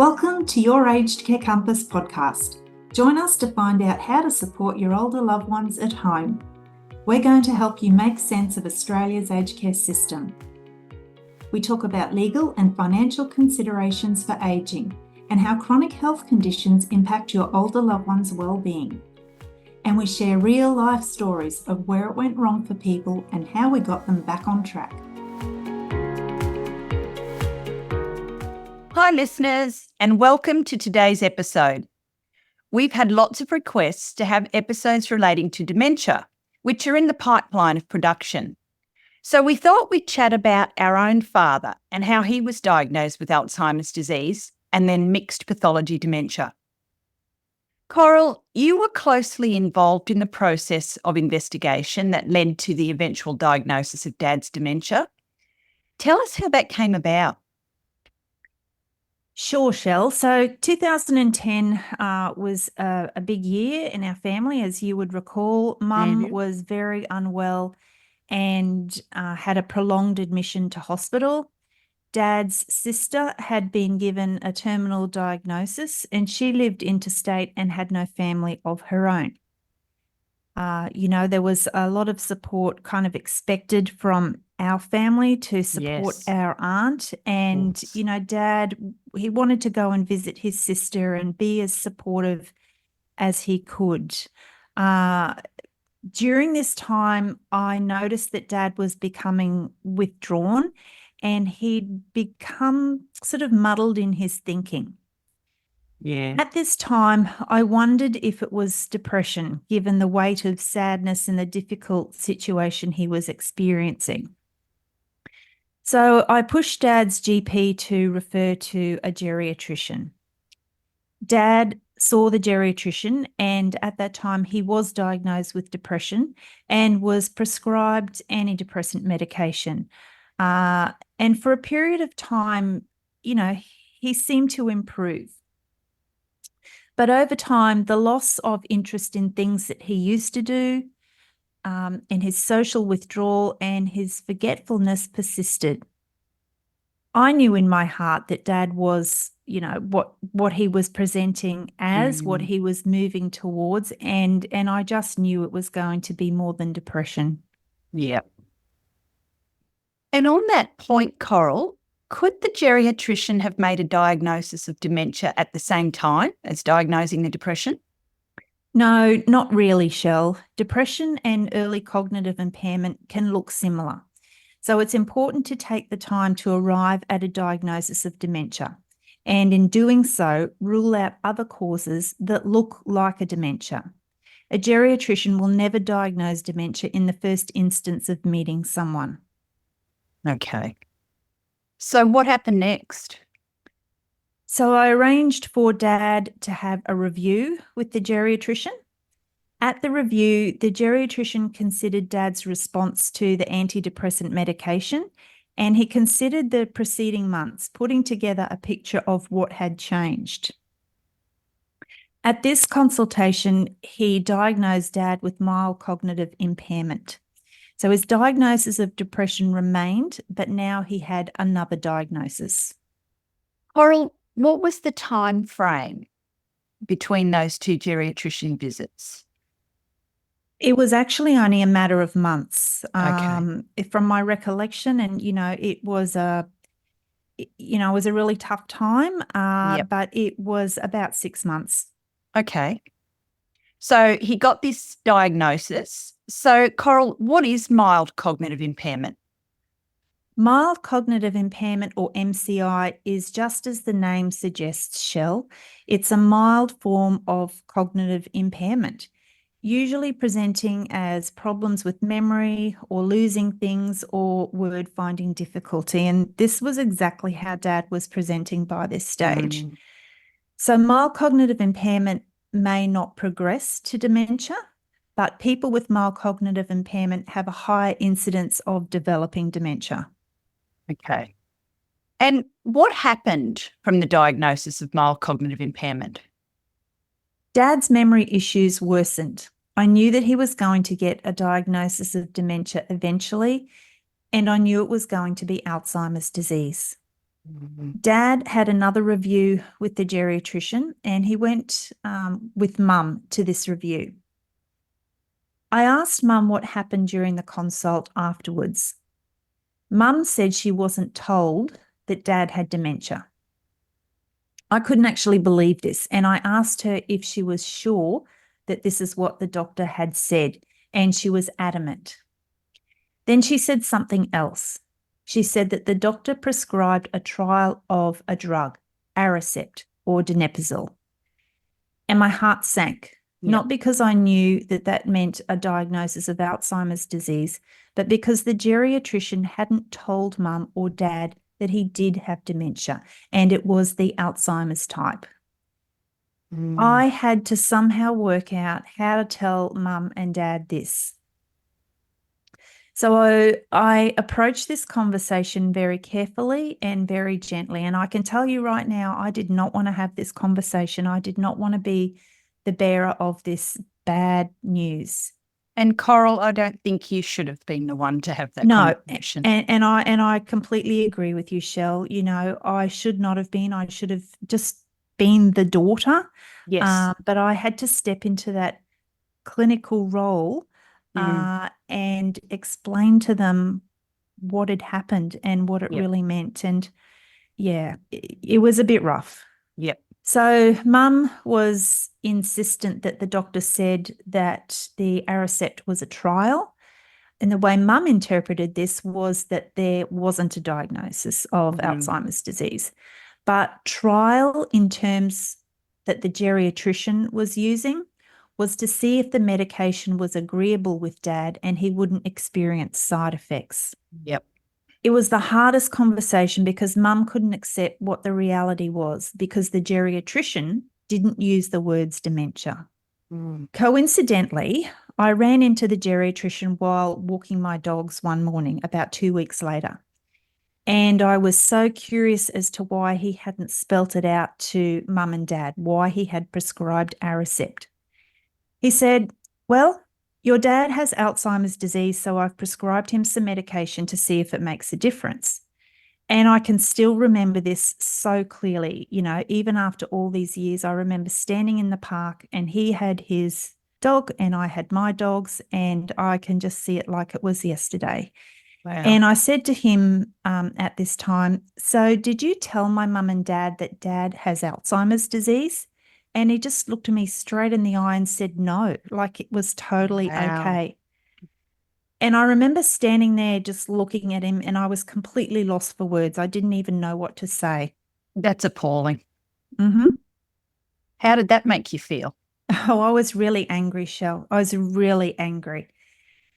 Welcome to your Aged Care Compass podcast. Join us to find out how to support your older loved ones at home. We're going to help you make sense of Australia's aged care system. We talk about legal and financial considerations for ageing and how chronic health conditions impact your older loved ones' well-being. And we share real-life stories of where it went wrong for people and how we got them back on track. Hi listeners, and welcome to today's episode. We've had lots of requests to have episodes relating to dementia, which are in the pipeline of production. So we thought we'd chat about our own father and how he was diagnosed with Alzheimer's disease and then mixed pathology dementia. Coral, you were closely involved in the process of investigation that led to the eventual diagnosis of Dad's dementia. Tell us how that came about. Sure, Shell. So 2010 was a big year in our family. As you would recall, Mum was very unwell and had a prolonged admission to hospital. Dad's sister had been given a terminal diagnosis and she lived interstate and had no family of her own. There was a lot of support kind of expected from our family to support our aunt. And, Dad, he wanted to go and visit his sister and be as supportive as he could. During this time, I noticed that Dad was becoming withdrawn and he'd become sort of muddled in his thinking. At this time, I wondered if it was depression, given the weight of sadness and the difficult situation he was experiencing. So I pushed Dad's GP to refer to a geriatrician. Dad saw the geriatrician, and at that time he was diagnosed with depression and was prescribed antidepressant medication. And for a period of time, he seemed to improve. But over time, the loss of interest in things that he used to do, and his social withdrawal and his forgetfulness persisted. I knew in my heart that Dad was, what he was presenting as, what he was moving towards, and I just knew it was going to be more than depression. Yeah. And on that point, Coral, could the geriatrician have made a diagnosis of dementia at the same time as diagnosing the depression? No, not really, Shell. Depression and early cognitive impairment can look similar. So it's important to take the time to arrive at a diagnosis of dementia, and in doing so, rule out other causes that look like a dementia. A geriatrician will never diagnose dementia in the first instance of meeting someone. Okay. So what happened next? So I arranged for Dad to have a review with the geriatrician. At the review, the geriatrician considered Dad's response to the antidepressant medication, and he considered the preceding months, putting together a picture of what had changed. At this consultation, he diagnosed Dad with mild cognitive impairment. So his diagnosis of depression remained, but now he had another diagnosis. Coral, what was the time frame between those two geriatrician visits? It was actually only a matter of months. Okay. From my recollection, and it was a really tough time, but it was about 6 months. Okay. So he got this diagnosis. So, Coral, what is mild cognitive impairment? Mild cognitive impairment, or MCI, is just as the name suggests, Shell. It's a mild form of cognitive impairment, usually presenting as problems with memory or losing things or word finding difficulty. And this was exactly how Dad was presenting by this stage. So mild cognitive impairment may not progress to dementia, but people with mild cognitive impairment have a higher incidence of developing dementia. Okay. And what happened from the diagnosis of mild cognitive impairment? Dad's memory issues worsened. I knew that he was going to get a diagnosis of dementia eventually, and I knew it was going to be Alzheimer's disease. Dad had another review with the geriatrician, and he went with Mum to this review. I asked Mum what happened during the consult afterwards. Mum said she wasn't told that Dad had dementia. I couldn't actually believe this, and I asked her if she was sure that this is what the doctor had said, and she was adamant. Then she said something else. She said that the doctor prescribed a trial of a drug, Aricept or donepezil. And my heart sank, not because I knew that that meant a diagnosis of Alzheimer's disease, but because the geriatrician hadn't told Mum or Dad that he did have dementia, and it was the Alzheimer's type. I had to somehow work out how to tell Mum and Dad this. So I approached this conversation very carefully and very gently. And I can tell you right now, I did not want to have this conversation. I did not want to be the bearer of this bad news. And Coral, I don't think you should have been the one to have that conversation. And I completely agree with you, Shell. You know, I should not have been. I should have just been the daughter. Yes. But I had to step into that clinical role and explain to them what had happened and what it really meant. And yeah, it was a bit rough. Yep. So Mum was insistent that the doctor said that the Aricept was a trial. And the way Mum interpreted this was that there wasn't a diagnosis of Alzheimer's disease. But trial in terms that the geriatrician was using was to see if the medication was agreeable with Dad and he wouldn't experience side effects. Yep. It was the hardest conversation because Mum couldn't accept what the reality was because the geriatrician didn't use the words dementia. Coincidentally, I ran into the geriatrician while walking my dogs one morning about 2 weeks later. And I was so curious as to why he hadn't spelt it out to Mum and Dad, why he had prescribed Aricept. He said, well, your dad has Alzheimer's disease, so I've prescribed him some medication to see if it makes a difference. And I can still remember this so clearly. You know, even after all these years, I remember standing in the park and he had his dog and I had my dogs, and I can just see it like it was yesterday. Wow. And I said to him at this time, so did you tell my mum and dad that Dad has Alzheimer's disease? And he just looked at me straight in the eye and said no, like it was totally okay. And I remember standing there just looking at him and I was completely lost for words. I didn't even know what to say. That's appalling. How did that make you feel? Oh, I was really angry, Shell. I was really angry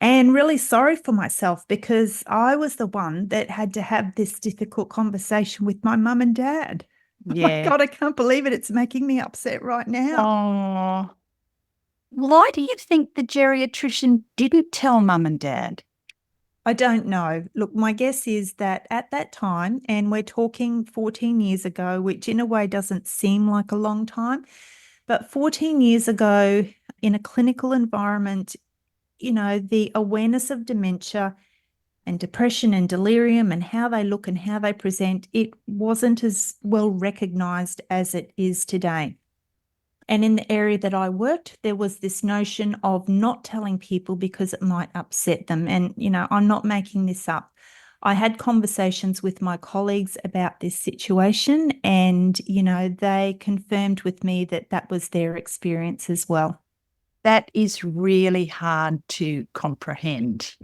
and really sorry for myself because I was the one that had to have this difficult conversation with my mum and dad. Yeah. Oh my God, I can't believe it. It's making me upset right now. Oh. Why do you think the geriatrician didn't tell Mum and Dad? I don't know. Look, my guess is that at that time, and we're talking 14 years ago, which in a way doesn't seem like a long time, but 14 years ago in a clinical environment, you know, the awareness of dementia and depression and delirium and how they look and how they present, it wasn't as well recognised as it is today. And in the area that I worked, there was this notion of not telling people because it might upset them. And, you know, I'm not making this up. I had conversations with my colleagues about this situation and, you know, they confirmed with me that that was their experience as well. That is really hard to comprehend.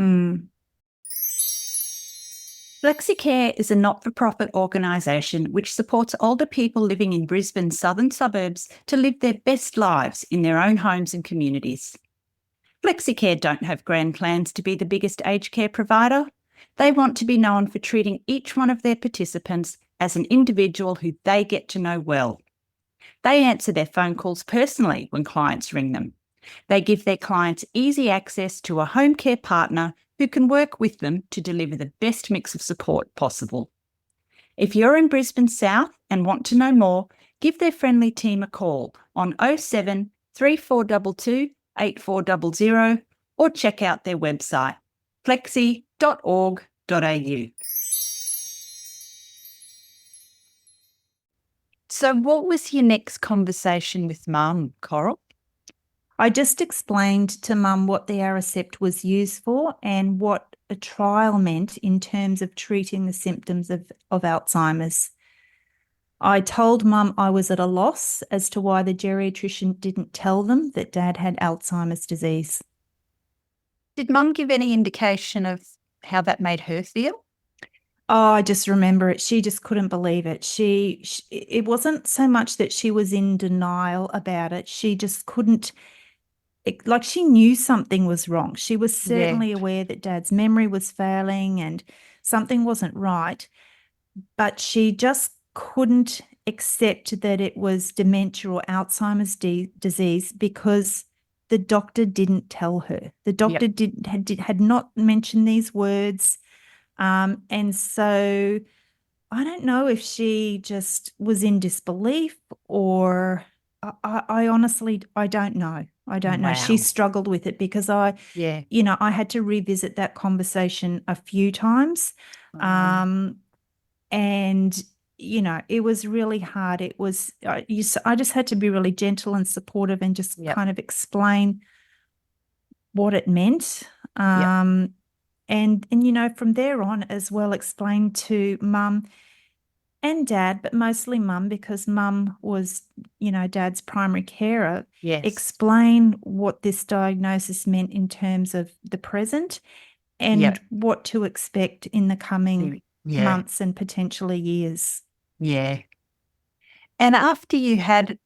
FlexiCare is a not-for-profit organisation which supports older people living in Brisbane's southern suburbs to live their best lives in their own homes and communities. FlexiCare don't have grand plans to be the biggest aged care provider. They want to be known for treating each one of their participants as an individual who they get to know well. They answer their phone calls personally when clients ring them. They give their clients easy access to a home care partner who can work with them to deliver the best mix of support possible. If you're in Brisbane South and want to know more, give their friendly team a call on 07 3422 8400 or check out their website flexi.org.au. So what was your next conversation with Mum, Coral? I just explained to Mum what the Aricept was used for and what a trial meant in terms of treating the symptoms of Alzheimer's. I told Mum I was at a loss as to why the geriatrician didn't tell them that Dad had Alzheimer's disease. Did Mum give any indication of how that made her feel? Oh, I just remember it. She just couldn't believe it. It wasn't so much that she was in denial about it. She just couldn't, like she knew something was wrong. She was certainly aware that Dad's memory was failing and something wasn't right, but she just couldn't accept that it was dementia or Alzheimer's disease because the doctor didn't tell her. The doctor had not mentioned these words. And so I don't know if she just was in disbelief or I honestly, I don't know. I don't know. She Wow. struggled with it because I had to revisit that conversation a few times. And, it was really hard. It was, I just had to be really gentle and supportive and just kind of explain what it meant. And from there on as well, explain to Mum and Dad, but mostly Mum because Mum was, Dad's primary carer. Explain what this diagnosis meant in terms of the present and what to expect in the coming months and potentially years. Yeah. And after you had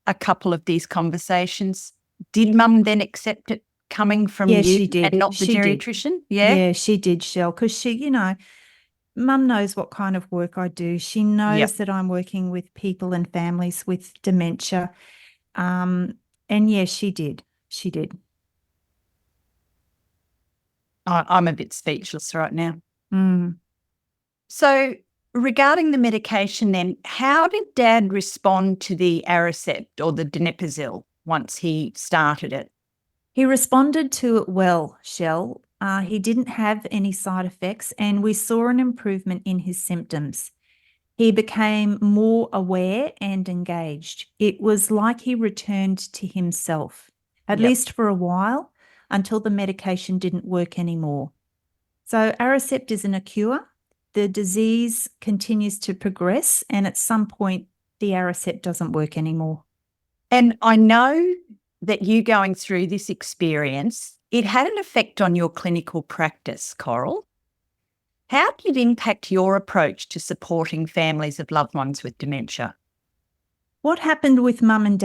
a couple of these conversations, did Mum then accept it coming from you she did. and not the geriatrician? Yeah, she did, Shell, because she, Mum knows what kind of work I do. She knows that I'm working with people and families with dementia. And yeah, she did. She did. I'm a bit speechless right now. Mm. So regarding the medication then, how did Dad respond to the Aricept or the donepezil once he started it? He responded to it well, Shell. He didn't have any side effects and we saw an improvement in his symptoms. He became more aware and engaged. It was like he returned to himself, at least for a while, until the medication didn't work anymore. So Aricept isn't a cure. The disease continues to progress and at some point the Aricept doesn't work anymore. And I know that you going through this experience, it had an effect on your clinical practice, Coral. How did it impact your approach to supporting families of loved ones with dementia? What happened with Mum and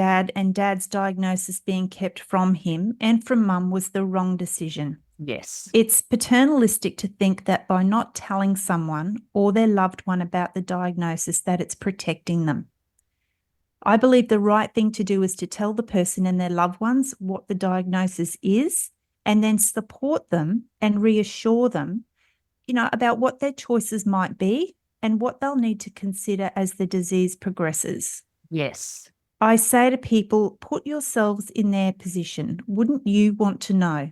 Dad's diagnosis being kept from him and from Mum was the wrong decision. Yes. It's paternalistic to think that by not telling someone or their loved one about the diagnosis that it's protecting them. I believe the right thing to do is to tell the person and their loved ones what the diagnosis is and then support them and reassure them, about what their choices might be and what they'll need to consider as the disease progresses. Yes. I say to people, put yourselves in their position. Wouldn't you want to know?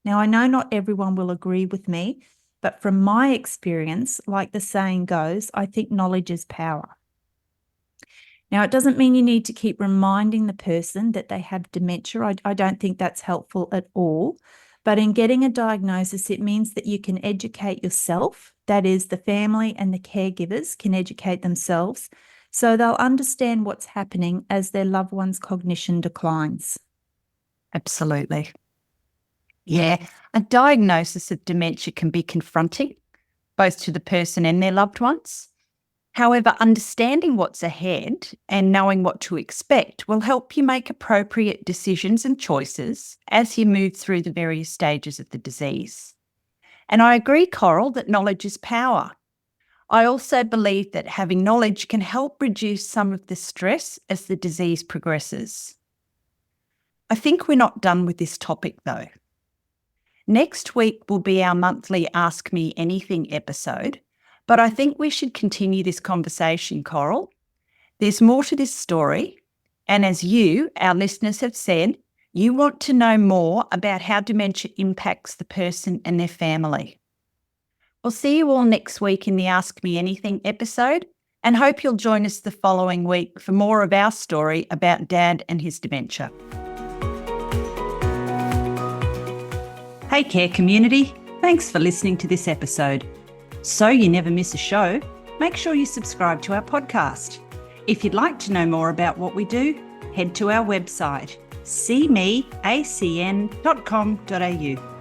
Now, I know not everyone will agree with me, but from my experience, like the saying goes, I think knowledge is power. Now, it doesn't mean you need to keep reminding the person that they have dementia. I don't think that's helpful at all. But in getting a diagnosis, it means that you can educate yourself. That is, the family and the caregivers can educate themselves so they'll understand what's happening as their loved one's cognition declines. Absolutely. Yeah, a diagnosis of dementia can be confronting, both to the person and their loved ones. However, understanding what's ahead and knowing what to expect will help you make appropriate decisions and choices as you move through the various stages of the disease. And I agree, Coral, that knowledge is power. I also believe that having knowledge can help reduce some of the stress as the disease progresses. I think we're not done with this topic though. Next week will be our monthly Ask Me Anything episode, but I think we should continue this conversation, Coral. There's more to this story, and as you, our listeners, have said, you want to know more about how dementia impacts the person and their family. I'll see you all next week in the Ask Me Anything episode. and hope you'll join us the following week for more of our story about Dad and his dementia. Hey Care community, thanks for listening to this episode. So you never miss a show, make sure you subscribe to our podcast. If you'd like to know more about what we do, head to our website, cmeacn.com.au.